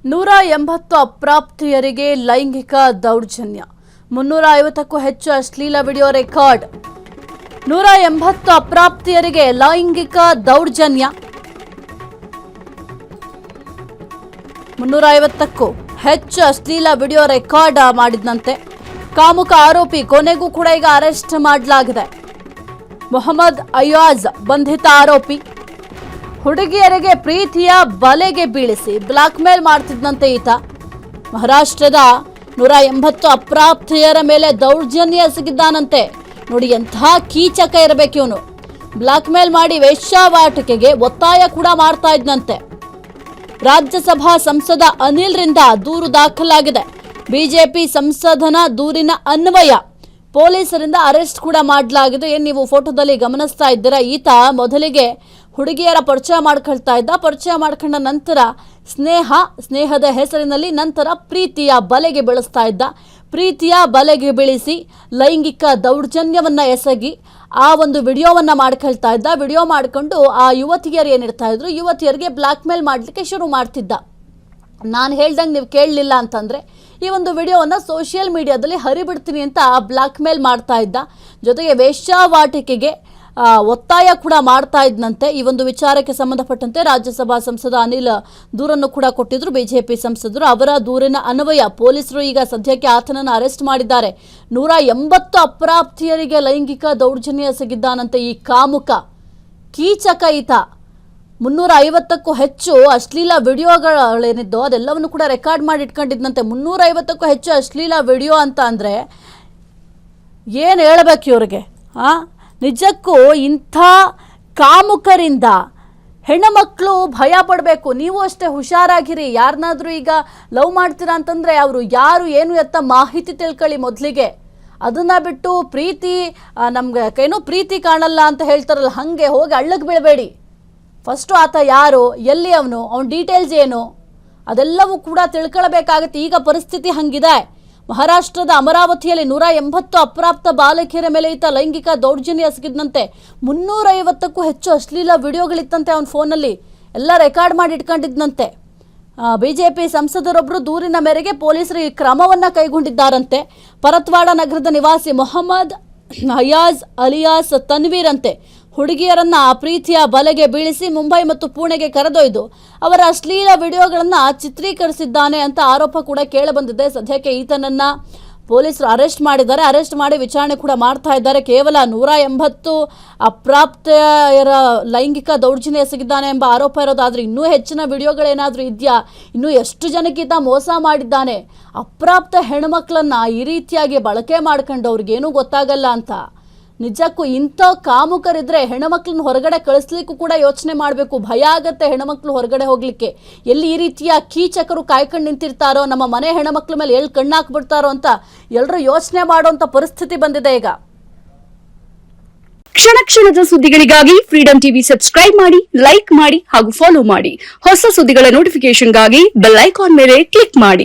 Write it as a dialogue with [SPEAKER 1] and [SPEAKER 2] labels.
[SPEAKER 1] 180 ಅಪ್ರಾಪ್ತಿಯರಿಗೆ ಲೈಂಗಿಕ ದೌರ್ಜನ್ಯ 350ಕ್ಕೂ ಹೆಚ್ಚು ಅಶ್ಲೀಲ ವಿಡಿಯೋ ರೆಕಾರ್ಡ್ 180 ಅಪ್ರಾಪ್ತಿಯರಿಗೆ ಲೈಂಗಿಕ ದೌರ್ಜನ್ಯ 350ಕ್ಕೂ ಹೆಚ್ಚು ಅಶ್ಲೀಲ ವಿಡಿಯೋ ರೆಕಾರ್ಡ್ ಮಾಡಿದಂತೆ ಕಾಮುಕ ಆರೋಪಿ ಕೊನೆಗೂ ಕೂಡ ಈಗ ಅರೆಸ್ಟ್ ಮಾಡಲಾಗಿದೆ ಮೊಹಮ್ಮದ್ ಅಯಾಜ್ ಬಂಧಿತ ಆರೋಪಿ ಹುಡುಗಿಯರಿಗೆ ಪ್ರೀತಿಯ ಬಲೆಗೆ ಬೀಳಿಸಿ ಬ್ಲಾಕ್ ಮೇಲ್ ಮಾಡ್ತಿದ್ದಂತೆ ಈತ ಮಹಾರಾಷ್ಟ್ರದ 180 ಅಪ್ರಾಪ್ತೆಯರ ಮೇಲೆ ದೌರ್ಜನ್ಯ ಎಸಗಿದ್ದಾನಂತೆ ನೋಡಿ ಎಂಥ ಕೀಚಕ ಇರಬೇಕು ಇವನು ಬ್ಲಾಕ್ ಮೇಲ್ ಮಾಡಿ ವೇಶ್ಯಾವಾಟಿಕೆಗೆ ಒತ್ತಾಯ ಕೂಡ ಮಾಡ್ತಾ ಇದ್ದಂತೆ ರಾಜ್ಯಸಭಾ ಸಂಸದ ಅನಿಲ್ ರಿಂದ ದೂರು ದಾಖಲಾಗಿದೆ ಬಿಜೆಪಿ ಸಂಸದನ ದೂರಿನ ಅನ್ವಯ ಪೊಲೀಸರಿಂದ ಅರೆಸ್ಟ್ ಕೂಡ ಮಾಡಲಾಗಿದೆ ಏನು ನೀವು ಫೋಟೋದಲ್ಲಿ ಗಮನಿಸ್ತಾ ಇದ್ದೀರಾ ಈತ ಮೊದಲಿಗೆ ಹುಡುಗಿಯರ ಪರಿಚಯ ಮಾಡ್ಕೊಳ್ತಾ ಇದ್ದ ಪರಿಚಯ ಮಾಡ್ಕೊಂಡ ನಂತರ ಸ್ನೇಹದ ಹೆಸರಿನಲ್ಲಿ ನಂತರ ಪ್ರೀತಿಯ ಬಲೆಗೆ ಬೀಳಿಸ್ತಾ ಇದ್ದ ಪ್ರೀತಿಯ ಬಲೆಗೆ ಬೀಳಿಸಿ ಲೈಂಗಿಕ ದೌರ್ಜನ್ಯವನ್ನ ಎಸಗಿ ಆ ಒಂದು ವಿಡಿಯೋವನ್ನ ಮಾಡ್ಕೊಳ್ತಾ ಇದ್ದ ವಿಡಿಯೋ ಮಾಡ್ಕೊಂಡು ಆ ಯುವತಿಯರು ಏನಿರ್ತಾ ಇದ್ರು ಯುವತಿಯರಿಗೆ ಬ್ಲಾಕ್ ಮೇಲ್ ಮಾಡಲಿಕ್ಕೆ ಶುರು ಮಾಡ್ತಿದ್ದ ನಾನು ಹೇಳ್ದಂಗೆ ನೀವು ಕೇಳಲಿಲ್ಲ ಅಂತಂದರೆ ಈ ಒಂದು ವಿಡಿಯೋವನ್ನು ಸೋಷಿಯಲ್ ಮೀಡಿಯಾದಲ್ಲಿ ಹರಿಬಿಡ್ತೀನಿ ಅಂತ ಬ್ಲಾಕ್ ಮೇಲ್ ಮಾಡ್ತಾ ಇದ್ದ ಜೊತೆಗೆ ವೇಶ್ಯಾವಾಟಿಕೆಗೆ ಒತ್ತಾಯ ಕೂಡ ಮಾಡ್ತಾ ಇದ್ದಂತೆ ಈ ಒಂದು ವಿಚಾರಕ್ಕೆ ಸಂಬಂಧಪಟ್ಟಂತೆ ರಾಜ್ಯಸಭಾ ಸಂಸದ ಅನಿಲ್ ದೂರನ್ನು ಕೂಡ ಕೊಟ್ಟಿದ್ರು ಬಿಜೆಪಿ ಸಂಸದರು ಅವರ ದೂರಿನ ಅನ್ವಯ ಪೊಲೀಸರು ಈಗ ಸದ್ಯಕ್ಕೆ ಆತನನ್ನು ಅರೆಸ್ಟ್ ಮಾಡಿದ್ದಾರೆ 180 ಅಪ್ರಾಪ್ತಿಯರಿಗೆ ಲೈಂಗಿಕ ದೌರ್ಜನ್ಯ ಎಸಗಿದ್ದಾನಂತೆ ಈ ಕಾಮುಕ ಕೀಚಕ ಈತ 350ಕ್ಕೂ ಹೆಚ್ಚು ಅಶ್ಲೀಲ ವಿಡಿಯೋಗಳೇನಿದ್ದೋ ಅದೆಲ್ಲವನ್ನು ಕೂಡ ರೆಕಾರ್ಡ್ ಮಾಡಿ ಇಟ್ಕೊಂಡಿದ್ದಂತೆ 350ಕ್ಕೂ ಹೆಚ್ಚು ಅಶ್ಲೀಲ ವಿಡಿಯೋ ಅಂತ ಅಂದರೆ ಏನು ಹೇಳಬೇಕು ಇವ್ರಿಗೆ ನಿಜಕ್ಕೂ ಇಂಥ ಕಾಮುಕರಿಂದ ಹೆಣ್ಣುಮಕ್ಕಳು ಭಯ ಪಡಬೇಕು ನೀವು ಅಷ್ಟೇ ಹುಷಾರಾಗಿರಿ ಯಾರನ್ನಾದರೂ ಈಗ ಲವ್ ಮಾಡ್ತೀರಾ ಅಂತಂದರೆ ಅವರು ಯಾರು ಏನು ಎತ್ತ ಮಾಹಿತಿ ತಿಳ್ಕೊಳ್ಳಿ ಮೊದಲಿಗೆ ಅದನ್ನು ಬಿಟ್ಟು ಪ್ರೀತಿ ನಮ್ಗೆ ಏನೋ ಪ್ರೀತಿ ಕಾಣಲ್ಲ ಅಂತ ಹೇಳ್ತಾರಲ್ಲ ಹಾಗೆ ಹೋಗಿ ಹಳ್ಳಕ್ಕೆ ಬೀಳಬೇಡಿ ಫಸ್ಟು ಆತ ಯಾರು ಎಲ್ಲಿ ಅವನು ಅವನ ಡೀಟೇಲ್ಸ್ ಏನು ಅದೆಲ್ಲವೂ ಕೂಡ ತಿಳ್ಕೊಳ್ಬೇಕಾಗತ್ತೆ ಈಗ ಪರಿಸ್ಥಿತಿ ಹಂಗಿದೆ ಮಹಾರಾಷ್ಟ್ರದ ಅಮರಾವತಿಯಲ್ಲಿ 180 ಅಪ್ರಾಪ್ತ ಬಾಲಕಿಯರ ಮೇಲೆ ಈತ ಲೈಂಗಿಕ ದೌರ್ಜನ್ಯ ಎಸಗಿದಂತೆ 350ಕ್ಕೂ ಹೆಚ್ಚು ಅಶ್ಲೀಲ ವಿಡಿಯೋಗಳಿತ್ತಂತೆ ಅವನ ಫೋನಲ್ಲಿ ಎಲ್ಲ ರೆಕಾರ್ಡ್ ಮಾಡಿ ಇಟ್ಕೊಂಡಿದ್ದಂತೆ ಬಿಜೆಪಿ ಸಂಸದರೊಬ್ಬರು ದೂರಿನ ಮೇರೆಗೆ ಪೊಲೀಸರು ಈ ಕ್ರಮವನ್ನು ಕೈಗೊಂಡಿದ್ದಾರಂತೆ ಪರತ್ವಾಡ ನಗರದ ನಿವಾಸಿ ಮೊಹಮ್ಮದ್ ಅಯಾಜ್ ಅಲಿಯಾಸ್ ತನ್ವೀರ್ ಅಂತೆ ಹುಡುಗಿಯರನ್ನ ಪ್ರೀತಿಯ ಬಲೆಗೆ ಬೀಳಿಸಿ ಮುಂಬೈ ಮತ್ತು ಪುಣೆಗೆ ಕರೆದೊಯ್ದು ಅವರ ಅಶ್ಲೀಲ ವಿಡಿಯೋಗಳನ್ನು ಚಿತ್ರೀಕರಿಸಿದ್ದಾನೆ ಅಂತ ಆರೋಪ ಕೂಡ ಕೇಳಿಬಂದಿದೆ ಸದ್ಯಕ್ಕೆ ಈತನನ್ನ ಪೊಲೀಸರು ಅರೆಸ್ಟ್ ಮಾಡಿದ್ದಾರೆ ಅರೆಸ್ಟ್ ಮಾಡಿ ವಿಚಾರಣೆ ಕೂಡ ಮಾಡ್ತಾ ಇದ್ದಾರೆ ಕೇವಲ 180 ಅಪ್ರಾಪ್ತೆಯರ ಲೈಂಗಿಕ ದೌರ್ಜನ್ಯ ಎಸಗಿದ್ದಾನೆ ಎಂಬ ಆರೋಪ ಇರೋದಾದ್ರೆ ಇನ್ನೂ ಹೆಚ್ಚಿನ ವಿಡಿಯೋಗಳೇನಾದರೂ ಇದೆಯಾ ಇನ್ನೂ ಎಷ್ಟು ಜನಕ್ಕೆ ಈತ ಮೋಸ ಮಾಡಿದ್ದಾನೆ ಅಪ್ರಾಪ್ತ ಹೆಣ್ಮಕ್ಳನ್ನ ಈ ರೀತಿಯಾಗಿ ಬಳಕೆ ಮಾಡ್ಕೊಂಡು ಅವ್ರಿಗೇನೂ ಗೊತ್ತಾಗಲ್ಲ ಅಂತ ನಿಜಕ್ಕೂ ಇಂಥ ಕಾಮುಕರಿದ್ರೆ ಹೆಣ್ಮಕ್ಳನ್ನ ಹೊರಗಡೆ ಕಳಿಸ್ಲಿಕ್ಕೂ ಕೂಡ ಯೋಚನೆ ಮಾಡಬೇಕು ಭಯ ಆಗತ್ತೆ ಹೆಣ್ಮಕ್ಳು ಹೊರಗಡೆ ಹೋಗ್ಲಿಕ್ಕೆ ಎಲ್ಲಿ ಈ ರೀತಿಯ ಕೀಚಕರು ಕಾಯ್ಕೊಂಡು ನಿಂತಿರ್ತಾರೋ ನಮ್ಮ ಮನೆ ಹೆಣ್ಮಕ್ಳ ಮೇಲೆ ಎಲ್ಲಿ ಕಣ್ಣಾಕ್ಬಿಡ್ತಾರೋ ಅಂತ ಎಲ್ಲರೂ ಯೋಚನೆ ಮಾಡುವಂತ ಪರಿಸ್ಥಿತಿ ಬಂದಿದೆ ಈಗ
[SPEAKER 2] ಕ್ಷಣ ಕ್ಷಣದ ಸುದ್ದಿಗಳಿಗಾಗಿ ಫ್ರೀಡಂ ಟಿವಿ ಸಬ್ಸ್ಕ್ರೈಬ್ ಮಾಡಿ ಲೈಕ್ ಮಾಡಿ ಹಾಗೂ ಫಾಲೋ ಮಾಡಿ ಹೊಸ ಸುದ್ದಿಗಳ ನೋಟಿಫಿಕೇಶನ್ಗಾಗಿ ಬೆಲ್ ಐಕಾನ್ ಮೇಲೆ ಕ್ಲಿಕ್ ಮಾಡಿ